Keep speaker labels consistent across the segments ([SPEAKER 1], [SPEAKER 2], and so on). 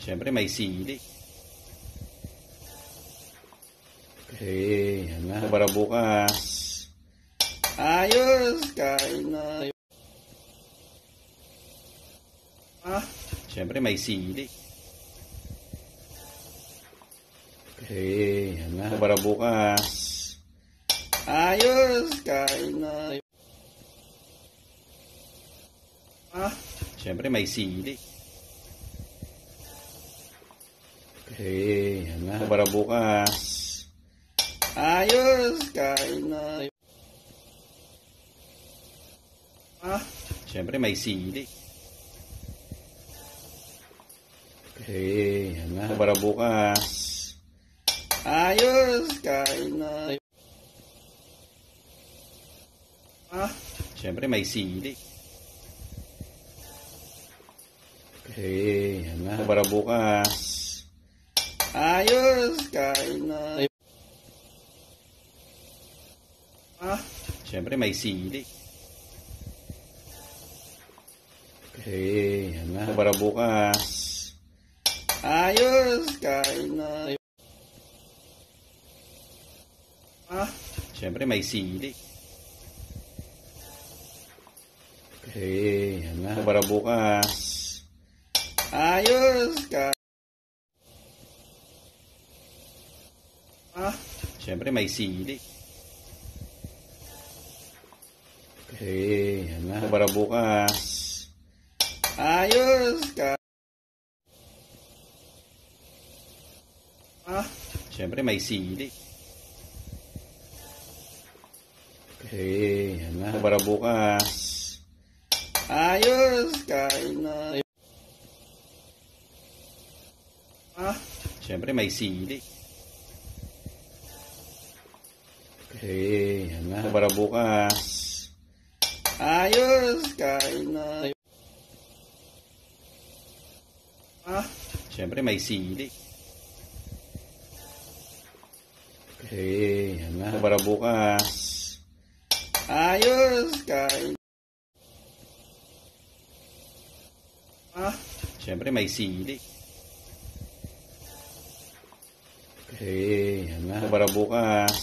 [SPEAKER 1] Siyempre may sili. Okay, yan na. Para bukas. Ayos! Kain na. Siyempre may sili. Okay, yan na. Para bukas. Ayos! Kain na. Siyempre may sili. Okay, yan na. Para bukas. Ayos! Kain na. Siyempre may sili. Okay, yan na. Para bukas. Ayos! Kain na. Siyempre may sili. Okay, yan na. Para bukas. Ayos! Kain na. Siyempre may sili. Okay, yan na. Para bukas. Ayos! Kain na. Siyempre may sili. Okay, yan na. Para bukas. Ayos! Kain. Siyempre may sili. Okay, yan na. Para bukas. Ayos! Kain. Siyempre may sili. Okay, yan na. Para bukas. Ayos! Kain na. Siyempre may sili. Okay, yan na. Para bukas. Ayos! Kain na. Siyempre may sili. Okay, yan na. Para bukas. Ayos! Kain. Siyempre may sili. Okay, yan na. Para bukas.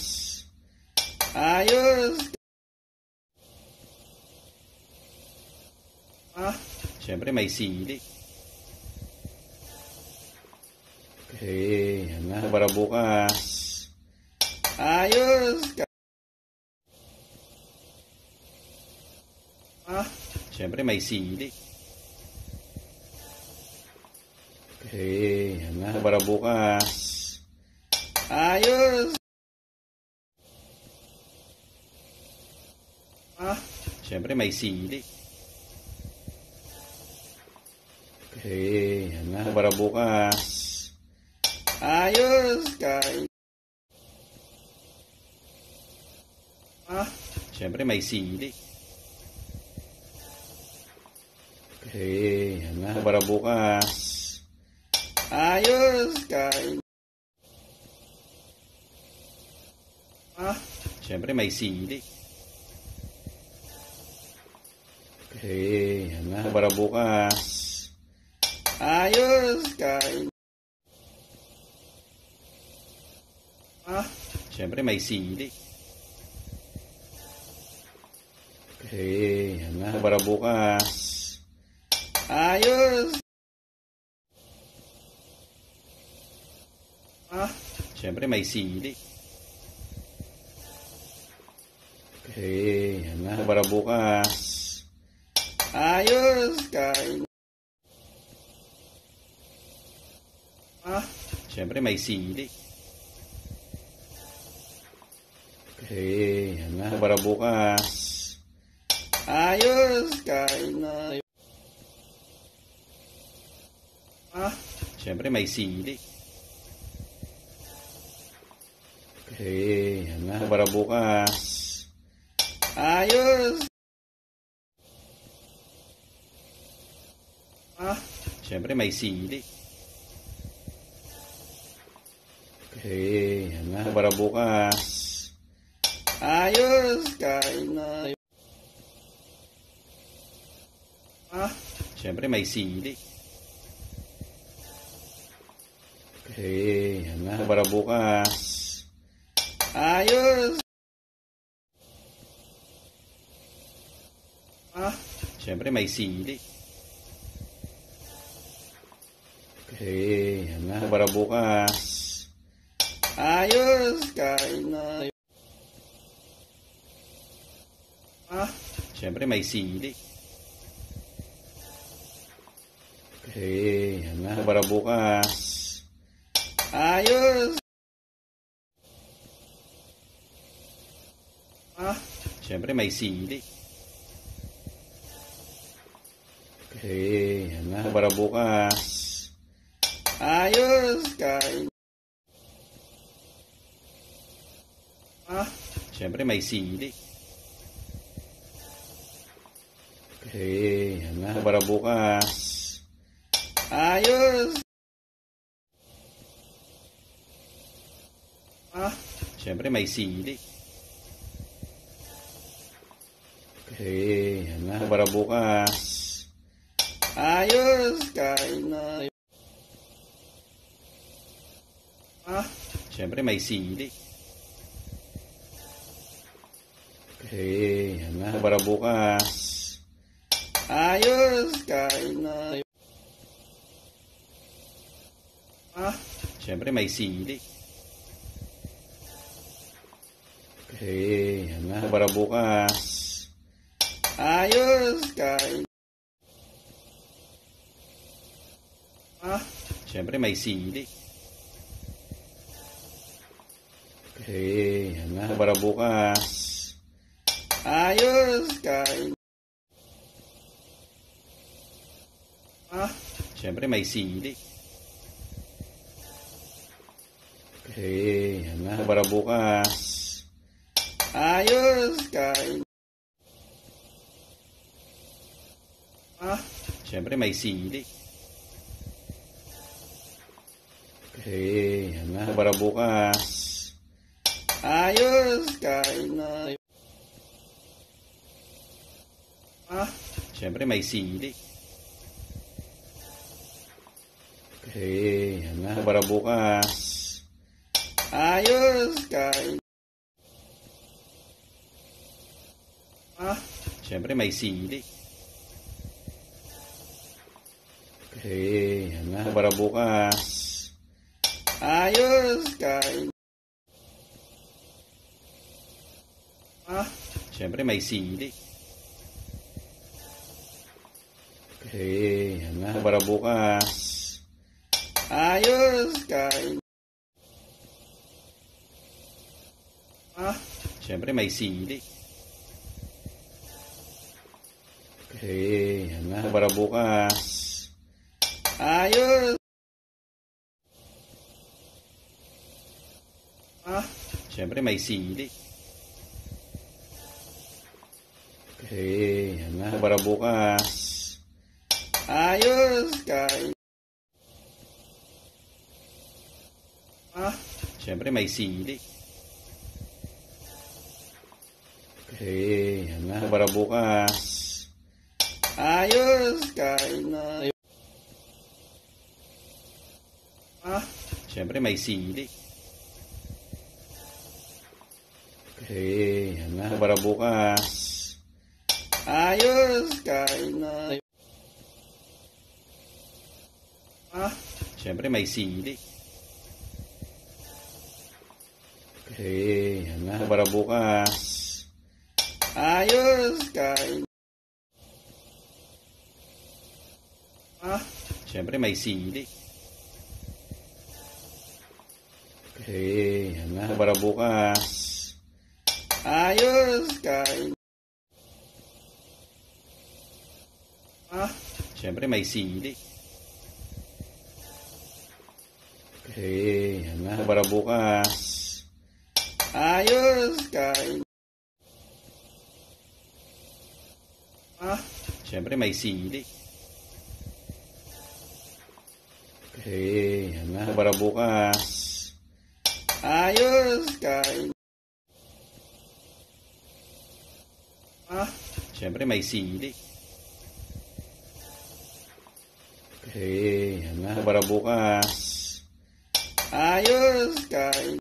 [SPEAKER 1] Ayos! Siyempre may sili. Okay, yan na. Para bukas. Ayos! Siyempre may sili. Okay, yan na. Para bukas. Ayos! Siyempre may sili. Okay, yan na. Para bukas. Ayos! Kain. Siyempre may sili. Okay, yan na. Para bukas. Ayos! Kain. Siyempre may sili. Okay, yan na. Para bukas. Ayos! Kain. Siyempre may sili. Okay, yan na. Para bukas. Ayos! Siyempre may sili. Okay, yan na. Para bukas. Ayos! Kain. Siyempre may sili. Okay, yan na. Para bukas. Ayos! Kain na. Siyempre may sili. Okay, yan na. Para bukas. Ayos! Siyempre may sili. Okay, yan na. Para bukas. Ayos! Kain na. Siyempre may sili. Okay, yan na. Para bukas. Ayos! Siyempre may sili. Okay, yan na. Para bukas. Ayos! Kain na. Siyempre may sili. Okay, yan na. Para bukas. Ayos! Siyempre may sili. Okay, yan na. Para bukas. Ayos! Kain. Siyempre may sili. Okay, yan na. Para bukas. Ayos! Siyempre may sili. Okay, yan na. Para bukas. Ayos! Kain na. Siyempre may sili. Okay, yan na. Para bukas. Ayos! Kain na. Siyempre may sili. Okay, yan na. Para bukas. Ayos! Kain. Siyempre may sili. Okay, yan na. Para bukas. Ayos! Kain. Siyempre may sili. Okay, yan na. Para bukas. Ayos! Kain. Siyempre may sili. Okay, yan na. Para bukas. Ayos! Kain na. Siyempre may sili. Okay, yan na. Para bukas. Ayos! Kain. Siyempre may sili. Okay, yan na. Para bukas. Ayos! Kain. Siyempre may sili. Okay, yan na. Para bukas. Ayos! Kain. Siyempre may sili. Okay, yan na. Para bukas. Ayos! Siyempre may sili. Okay, yan na. Para bukas. Ayos! Kain. Siyempre may sili. Okay, yan na. Para bukas. Ayos! Kain na. Siyempre may sili. Okay, yan na. Para bukas. Ayos! Kain na. Siyempre may sili. Okay, yan na. Para bukas. Ayos! Kain. Siyempre may sili. Okay, yan na. Para bukas. Ayos! Kain. Siyempre may sili. Okay, yan na. Para bukas. Ayos! Kain. Siyempre may sili. Okay, yan na. Para bukas. Ayos! Kain. Siyempre may sili. Okay, yan na. Para bukas. Ayos, kain.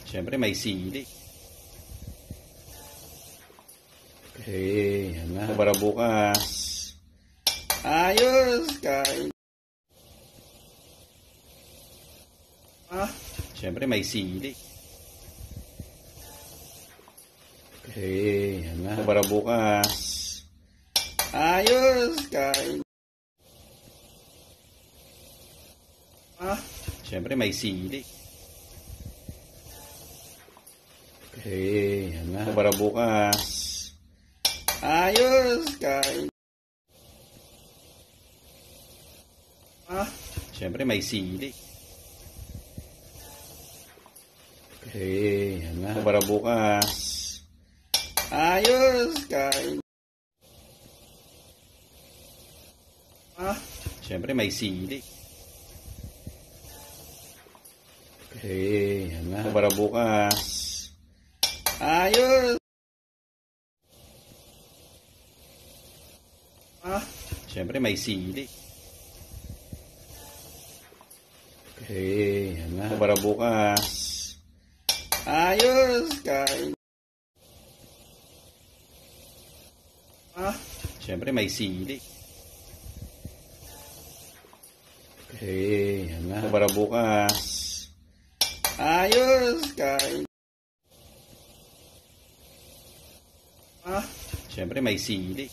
[SPEAKER 1] Siyempre may sili. Okay, yan na. Para bukas. Ayos, kain. Siyempre may sili. Okay, yan na. Para bukas. Ayos, kain. Siyempre may sili. Okay, yan na. Para bukas. Ayos, kain. Siyempre may sili. Okay, yan na. Para bukas. Ayos, kain. Siyempre may sili. Okay, yan na. Para bukas. Ayos. Siyempre may sili. Okay, yan na. Para bukas. Ayos, kain. Siyempre may sili. Okay, yan na. Para bukas. Ayos, kain. Siyempre may sili.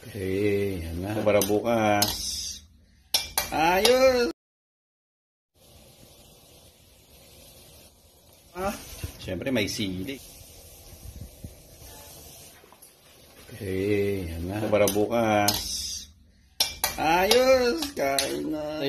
[SPEAKER 1] Okay, yan na. Para bukas. Ayos. Siyempre may sili. Okay, yan na. Para bukas. Ayos, kain na.